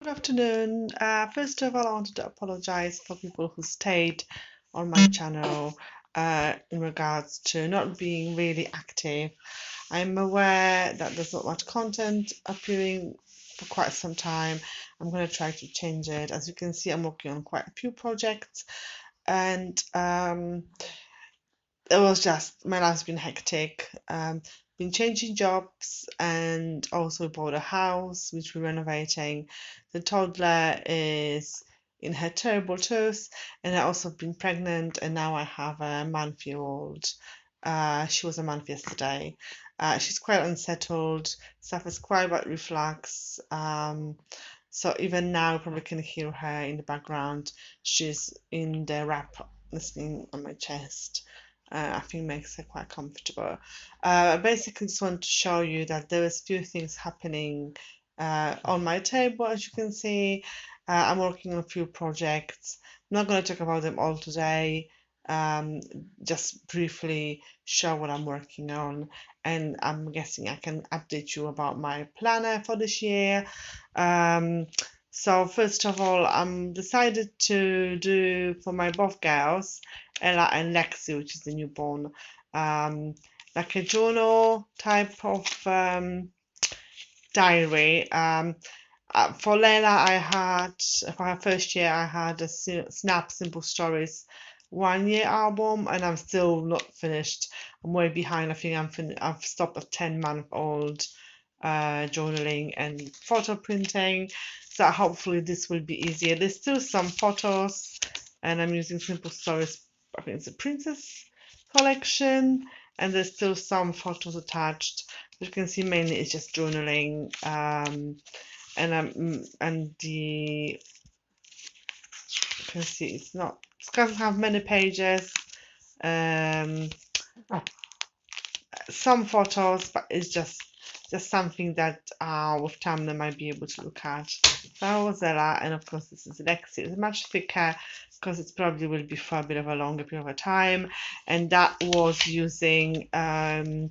Good afternoon. First of all, I wanted to apologize for people who stayed on my channel in regards to not being really active. I'm aware that there's not much content appearing for quite some time. I'm going to try to change it. As you can see, I'm working on quite a few projects, and it was just my life's been hectic. Been changing jobs and also bought a house which we're renovating. The toddler is in her terrible twos, and I also been pregnant, and now I have a month-year-old. She was a month yesterday. She's quite unsettled, suffers quite bad reflux. So even now, you probably can hear her in the background. She's in the wrap, listening on my chest. I think makes her quite comfortable. I basically just want to show you that there is few things happening on my table, as you can see. I'm working on a few projects. I'm not going to talk about them all today. Um, just briefly show what I'm working on, and I'm guessing I can update you about my planner for this year. Um, so first of all, I'm decided to do for my both girls, Ella and Lexi, which is the newborn, um, like a journal type of diary. For Layla, for her first year, I had a Snap Simple Stories 1 year album, and I'm still not finished. I'm way behind. I think I've stopped at 10-month-old journaling and photo printing. So hopefully this will be easier. There's still some photos, and I'm using Simple Stories. I think it's a princess collection, and there's still some photos attached. As you can see, mainly it's just journaling. And the you can see it doesn't have many pages. Um, some photos, but it's just something that with time they might be able to look at. That was Ella, and of course this is Lexi. It's much thicker because it probably will be for a bit of a longer period of time, and that was using Heidi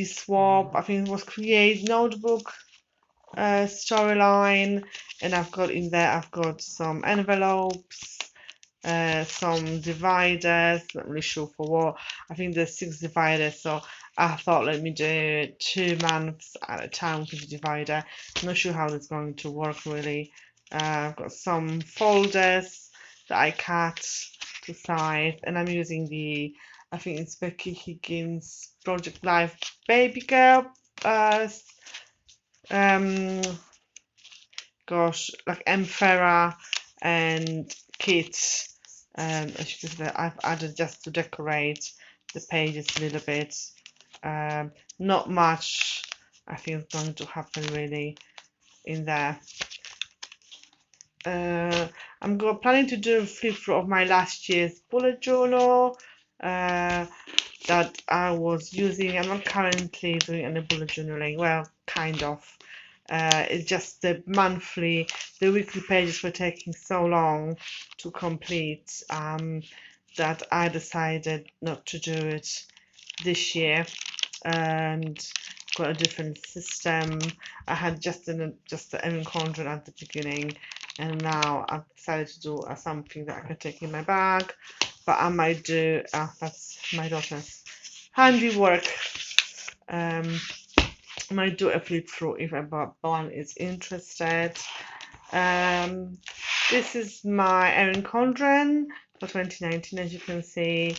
Swap. I think it was Create Notebook storyline, and I've got some envelopes, some dividers, not really sure for what. I think there's 6 dividers, so I thought let me do 2 months at a time with the divider. I'm not sure how that's going to work really. I've got some folders that I cut to size, and I'm using I think it's Becky Higgins Project Life Baby Girl um like Emperor and Kit. As you can see, I've added just to decorate the pages a little bit. Not much I think is going to happen really in there. Planning to do a flip through of my last year's bullet journal that I was using. I'm not currently doing any bullet journaling. Well, kind of. It's just the weekly pages were taking so long to complete that I decided not to do it this year and got a different system. I had just the Erin Condren at the beginning, and now I've decided to do something that I can take in my bag. But I might do that's my daughter's handiwork. Um, I might do a flip through if one is interested. Um, this is my Erin Condren for 2019, as you can see.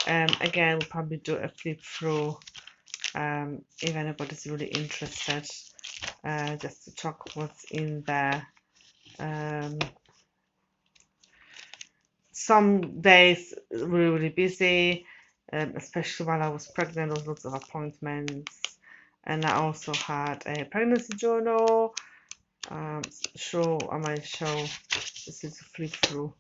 Again, we'll probably do a flip through if anybody's really interested, just to talk what's in there. Some days were really busy, especially while I was pregnant. There was lots of appointments, and I also had a pregnancy journal. I might show this is a flip through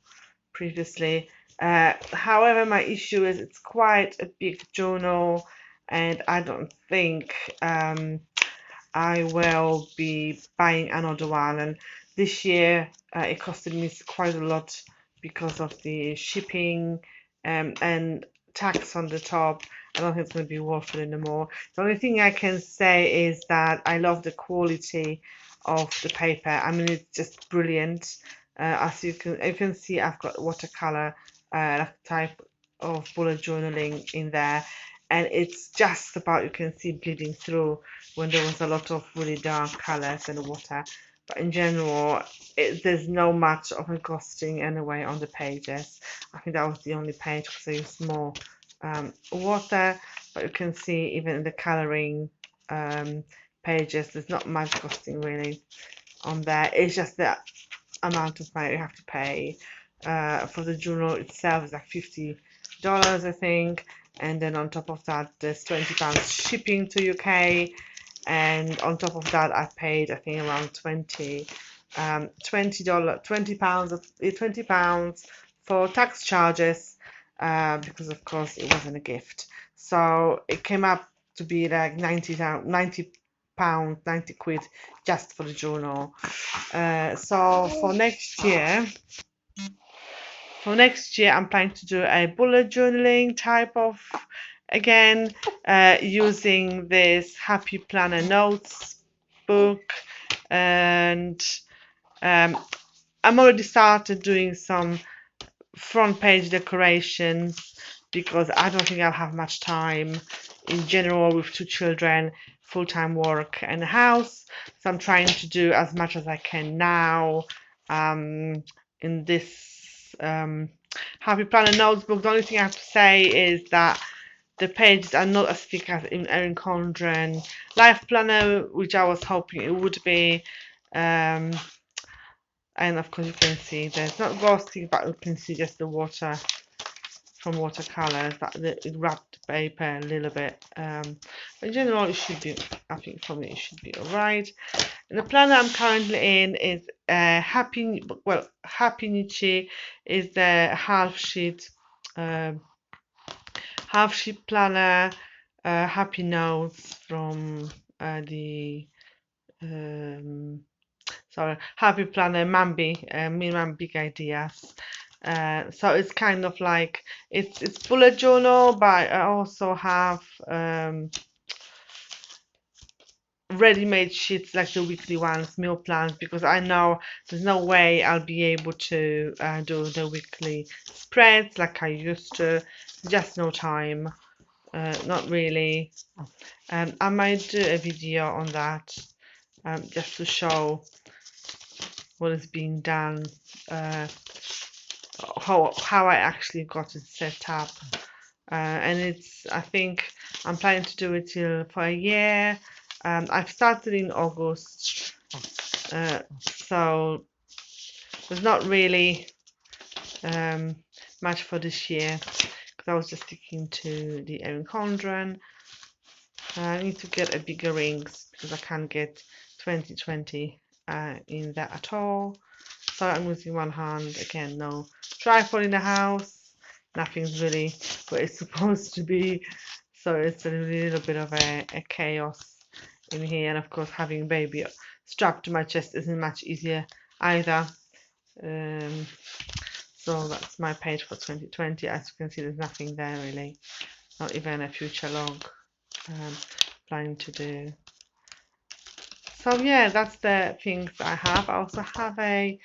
previously. However, my issue is it's quite a big journal, and I don't think I will be buying another one. And this year it costed me quite a lot because of the shipping and tax on the top. I don't think it's going to be worth it anymore. The only thing I can say is that I love the quality of the paper. I mean, it's just brilliant. As you can see, I've got watercolor type of bullet journaling in there, and it's just about, you can see, bleeding through when there was a lot of really dark colors and water. But in general, there's no much of a ghosting anyway on the pages. I think that was the only page because I used more water, but you can see even in the coloring pages, there's not much ghosting really on there. It's just the amount of money you have to pay for the journal itself is like $50, I think, and then on top of that there's £20 shipping to UK, and on top of that I paid, I think, around $20 £20 for tax charges, because of course it wasn't a gift, so it came up to be like £90 90 quid just for the journal. So for next year I'm planning to do a bullet journaling type of, again, using this Happy Planner Notes book, and I'm already started doing some front page decorations because I don't think I'll have much time in general with 2 children, full-time work and a house, so I'm trying to do as much as I can now in this Happy Planner Notebook. The only thing I have to say is that the pages are not as thick as in Erin Condren Life Planner, which I was hoping it would be. And of course you can see there's not ghosting, but you can see just the water from watercolors, that it wrapped the paper a little bit. But in general it should be, I think for me it should be alright. And the planner I'm currently in is Happy Nietzsche is the half sheet planner, Happy Notes from the Happy Planner Mambi, Me and Big Ideas. So it's kind of like it's bullet journal, but I also have ready-made sheets like the weekly ones, meal plans, because I know there's no way I'll be able to do the weekly spreads like I used to. Just no time, not really. I might do a video on that, just to show what is being done, how I actually got it set up, and I think I'm planning to do it for a year. I've started in August, so there's not really much for this year because I was just sticking to the Erin Condren. I need to get a bigger rings because I can't get 2020 in that at all. So I'm using one hand, again, no tripod in the house, nothing's really where it's supposed to be, so it's a little bit of a chaos in here. And of course having baby strapped to my chest isn't much easier either. So that's my page for 2020. As you can see, there's nothing there really, not even a future log planning to do. So yeah, that's the things I have. I also have a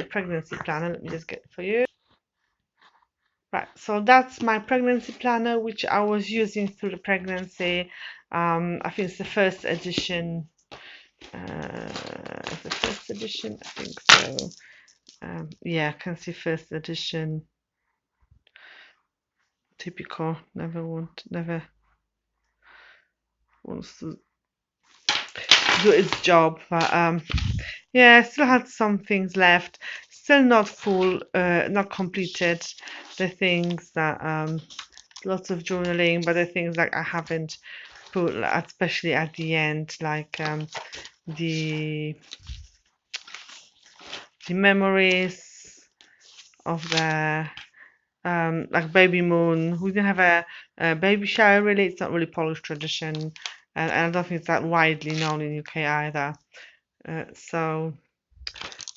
pregnancy planner. Let me just get it for you. Right, so that's my pregnancy planner, which I was using through the pregnancy. I think it's the first edition. The first edition, I think so. Yeah, I can see first edition. Typical, never wants to do its job, but yeah, still had some things left, still not full, not completed, the things that lots of journaling, but the things like I haven't put, especially at the end, like the memories of the like baby moon. We didn't have a baby shower really. It's not really Polish tradition, and I don't think it's that widely known in UK either. So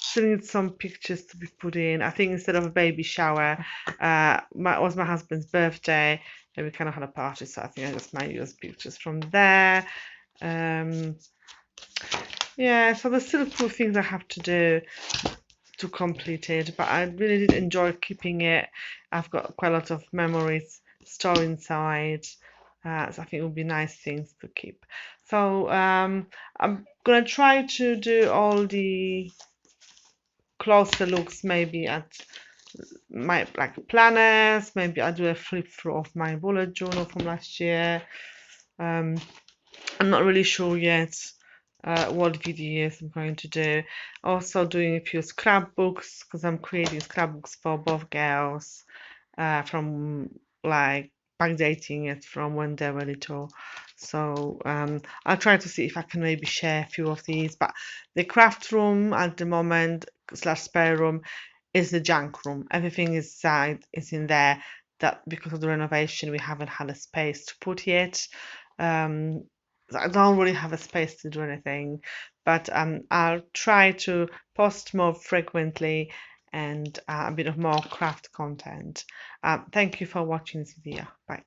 still need some pictures to be put in. I think instead of a baby shower, it was my husband's birthday, and we kind of had a party, so I think I just might use pictures from there. Yeah, so there's still a few things I have to do to complete it, but I really did enjoy keeping it. I've got quite a lot of memories stored inside, so I think it would be nice things to keep. So I'm gonna try to do all the closer looks maybe at my like planners. Maybe I'll do a flip through of my bullet journal from last year. Um, I'm not really sure yet what videos I'm going to do. Also doing a few scrapbooks because I'm creating scrapbooks for both girls from like backdating it from when they were little. So I'll try to see if I can maybe share a few of these. But the craft room at the moment slash spare room is the junk room. Everything inside is in there. That because of the renovation we haven't had a space to put yet. Um, I don't really have a space to do anything, but I'll try to post more frequently and a bit of more craft content. Thank you for watching this video. Bye.